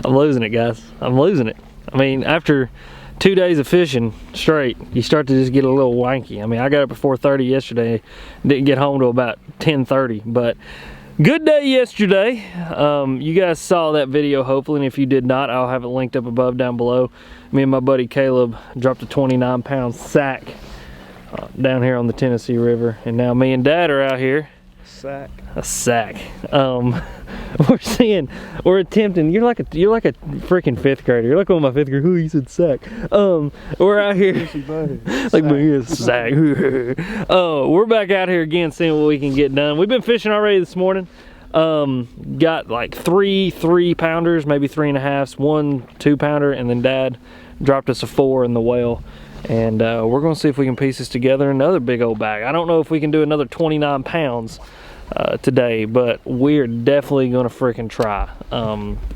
I'm losing it, guys. I'm losing it. I mean, after 2 days of fishing straight, you start to just get a little wanky. I mean, I got up at 4:30 yesterday, didn't get home till about 10:30, but good day yesterday. You guys saw that video, hopefully, and if you did not, I'll have it linked up above down below. Me and my buddy Caleb dropped a 29-pound sack down here on the Tennessee River, and now me and Dad are out here. A sack. We're attempting. You're like a freaking fifth grader. You're like one of my fifth graders. Who you said sack? We're out here like me sack. We're back out here again, seeing what we can get done. We've been fishing already this morning. Got like three 3-pounders, maybe 3.5s, 1 2-pounder, and then Dad dropped us a 4 in the whale. And we're gonna see if we can piece this together in another big old bag. I don't know if we can do another 29 pounds today, but we're definitely gonna freaking try.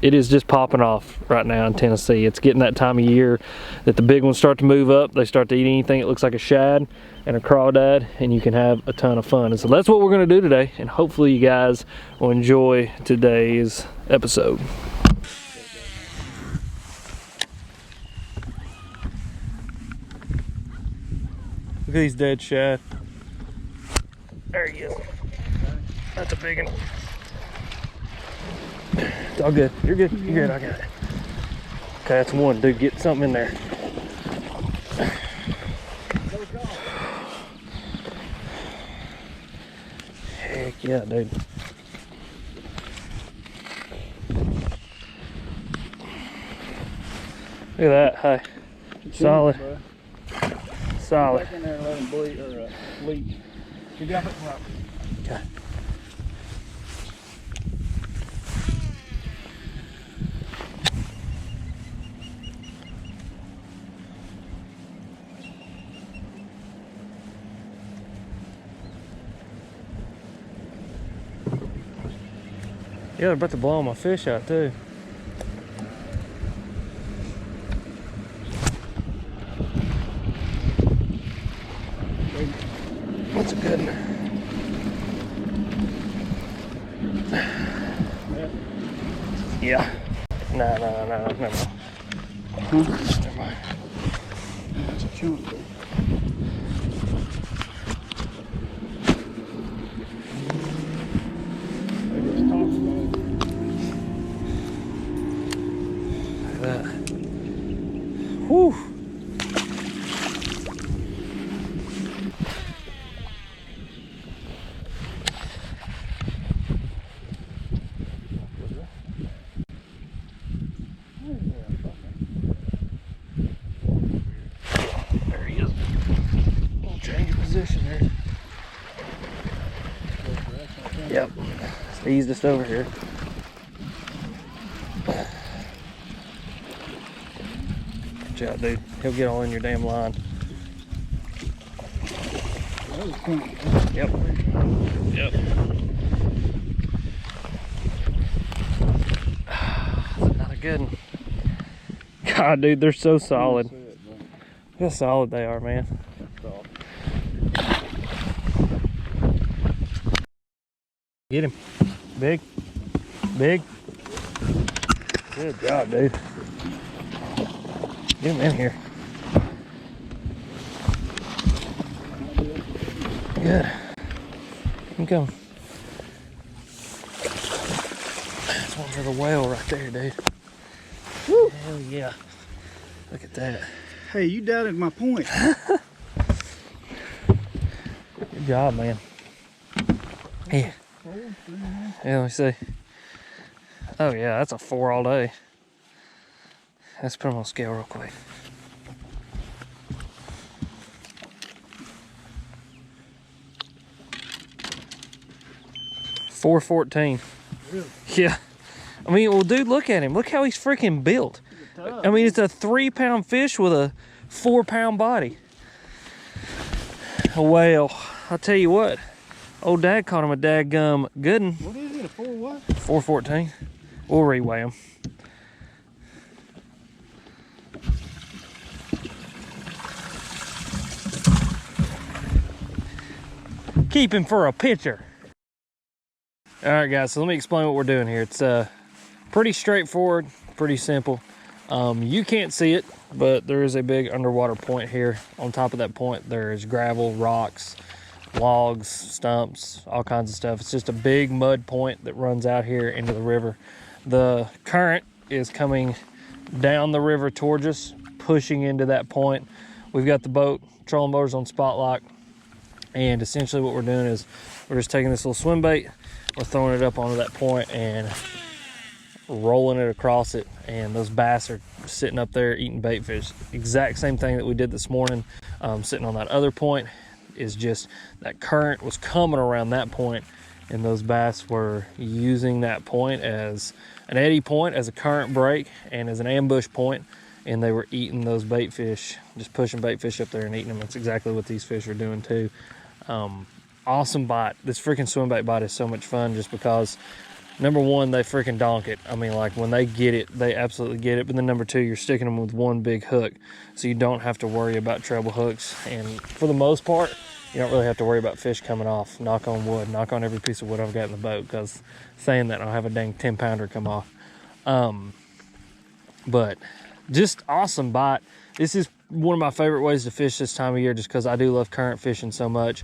It is just popping off right now in Tennessee. It's getting that time of year that the big ones start to move up. They start to eat anything that looks like a shad and a crawdad, and you can have a ton of fun. And so that's what we're gonna do today, and hopefully you guys will enjoy today's episode. Look at these dead shad. There he is. That's a big one. It's all good. You're good. You're good. I got it. Okay, that's one. Dude, get something in there. Heck yeah, dude. Look at that. Hi. Solid. Solid. Back in there and let him bleed or leak. You got it. Okay. Yeah, they're about to blow my fish out too. That's a good one. Yeah. No, never mind. Never mind. That's a chunk. Look at that. Whew. Yep, eased us over here. Watch out, dude. He'll get all in your damn line. Yep. Yep. Not a good one. God, dude, they're so solid. Look how solid they are, man. Get him. Big. Big. Good job, dude. Get him in here. Good. Keep him going. That's one for the whale right there, dude. Woo. Hell yeah. Look at that. Hey, you doubted my point. Good job, man. Yeah. Yeah, let me see. Oh yeah, that's a 4 all day. Let's put them on scale real quick. 414. Really? Yeah. I mean, well, dude, look at him. Look how he's freaking built. I mean, it's a 3-pound fish with a 4-pound body. Well, I'll tell you what. Old Dad caught him a dadgum good one. What is it, a 4 what? 414. We'll reweigh him. Keep him for a picture. All right, guys, so let me explain what we're doing here. It's pretty straightforward, pretty simple. You can't see it, but there is a big underwater point here. On top of that point, there's gravel, rocks, logs, stumps, all kinds of stuff. It's just a big mud point that runs out here into the river. The current is coming down the river towards us, pushing into that point. We've got the boat, trolling motors on spot lock, and essentially what we're doing is we're just taking this little swim bait, we're throwing it up onto that point and rolling it across it, and those bass are sitting up there eating bait fish. Exact same thing that we did this morning, sitting on that other point. Is just that current was coming around that point, and those bass were using that point as an eddy point, as a current break, and as an ambush point, and they were eating those bait fish, just pushing bait fish up there and eating them. That's exactly what these fish are doing too. Awesome bite. This freaking swim bait bite is so much fun just because, number one, they freaking donk it. I mean, like, when they get it, they absolutely get it. But then number two, you're sticking them with one big hook, so you don't have to worry about treble hooks. And for the most part, you don't really have to worry about fish coming off. Knock on wood, knock on every piece of wood I've got in the boat, because saying that, I'll have a dang 10-pounder come off. But just awesome bite. This is one of my favorite ways to fish this time of year, just because I do love current fishing so much.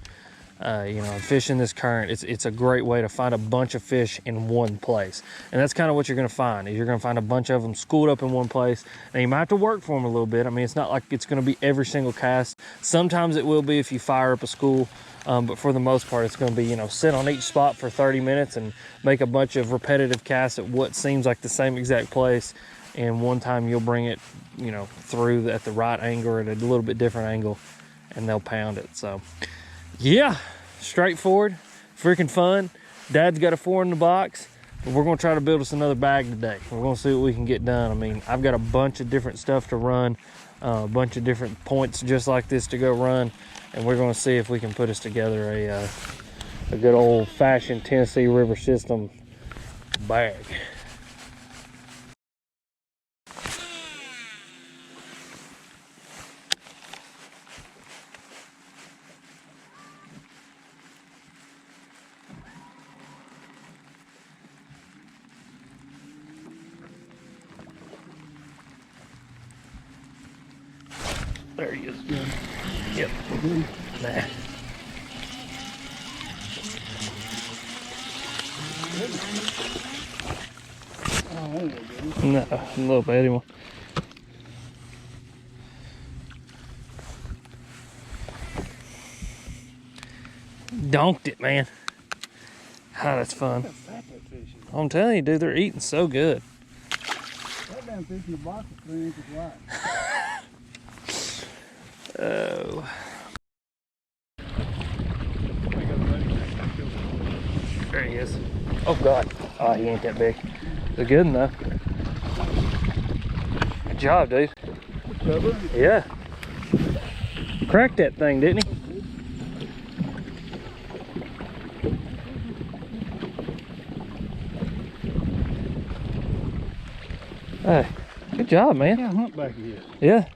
You know, fishing this current, it's a great way to find a bunch of fish in one place. And that's kind of what you're going to find. Is you're going to find a bunch of them schooled up in one place. Now, you might have to work for them a little bit. I mean, it's not like it's going to be every single cast. Sometimes it will be if you fire up a school. But for the most part, it's going to be, you know, sit on each spot for 30 minutes and make a bunch of repetitive casts at what seems like the same exact place. And one time you'll bring it, you know, through at the right angle or at a little bit different angle, and they'll pound it. So yeah, straightforward, freaking fun. Dad's got a 4 in the box, but we're gonna try to build us another bag today. We're gonna see what we can get done. I mean, I've got a bunch of different stuff to run, a bunch of different points just like this to go run, and we're gonna see if we can put us together a good old-fashioned Tennessee River system bag. There he is. Yeah. Yep. Nah. No, a little baby one. Donked it, man. Ah, that's fun. I'm telling you, dude, they're eating so good. That damn fish in the box is 3 inches wide. Oh. There he is. Oh God. Oh, he ain't that big. They're good enough. Good job, dude. Cover? Yeah. Cracked that thing, didn't he? Hey, good job, man. Yeah, humpback he is. Yeah.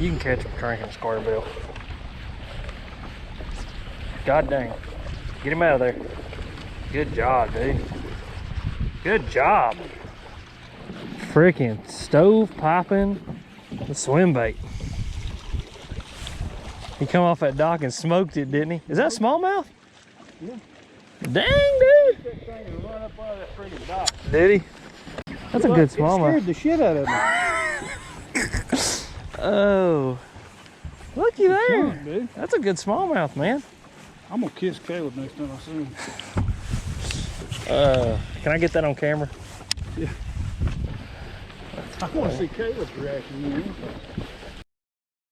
You can catch him cranking a square bill. God dang. Get him out of there. Good job, dude. Good job. Freaking stove popping the swim bait. He come off that dock and smoked it, didn't he? Is that smallmouth? Yeah. Dang, dude. That thing will run up out of that freaking dock. Did he? That's a good smallmouth. It scared the shit out of me. Oh. Looky there. Chunk, dude. That's a good smallmouth, man. I'm gonna kiss Caleb next time I see him. Can I get that on camera? Yeah. I want to see Caleb's reaction.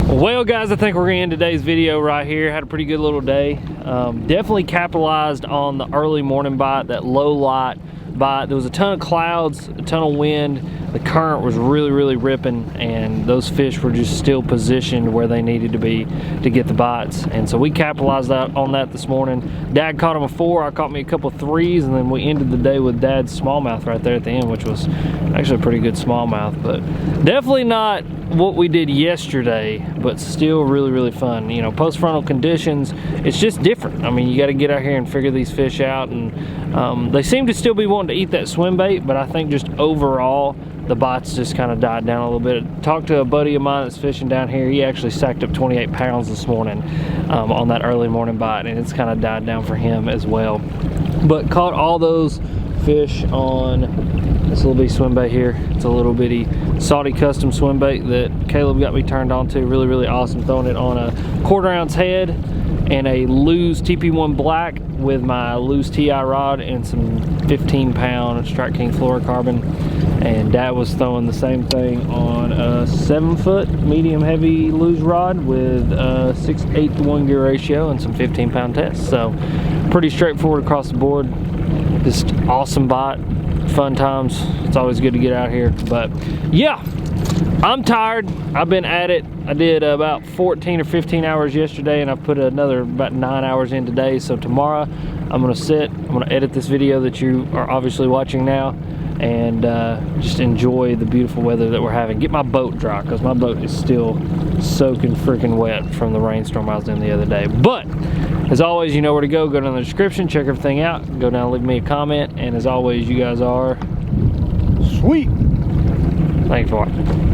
Well, guys, I think we're gonna end today's video right here. Had a pretty good little day. Definitely capitalized on the early morning bite, that low light bite. There was a ton of clouds, a ton of wind. the current was really ripping, and those fish were just still positioned where they needed to be to get the bites. And so we capitalized on that this morning. Dad caught him a 4, I caught me a couple 3s, and then we ended the day with Dad's smallmouth right there at the end, which was actually a pretty good smallmouth. But definitely not what we did yesterday, but still really fun. You know, post-frontal conditions, it's just different. I mean, you got to get out here and figure these fish out, and they seem to still be wanting to eat that swim bait, but I think just overall the bites just kind of died down a little bit. Talked to a buddy of mine that's fishing down here. He actually stacked up 28 pounds this morning on that early morning bite, and it's kind of died down for him as well. But caught all those fish on this little bitty swim bait here. It's a little bitty Saudi custom swim bait that Caleb got me turned on to. Really awesome. Throwing it on a 1/4 ounce head and a Lew's TP1 Black with my Lew's TI rod and some 15-pound Strike King fluorocarbon. And Dad was throwing the same thing on a 7-foot medium heavy Lew's rod with a 6/8 to 1 gear ratio and some 15-pound tests. So pretty straightforward across the board. Just awesome bite, fun times. It's always good to get out here. But yeah, I'm tired. I've been at it. I did about 14 or 15 hours yesterday, and I put another about 9 hours in today. So tomorrow I'm gonna sit, I'm gonna edit this video that you are obviously watching now, and just enjoy the beautiful weather that we're having. Get my boat dry, because my boat is still soaking freaking wet from the rainstorm I was in the other day. But as always, you know where to go. Go down in the description, check everything out, go down, leave me a comment, and as always, you guys are sweet. Thanks for watching.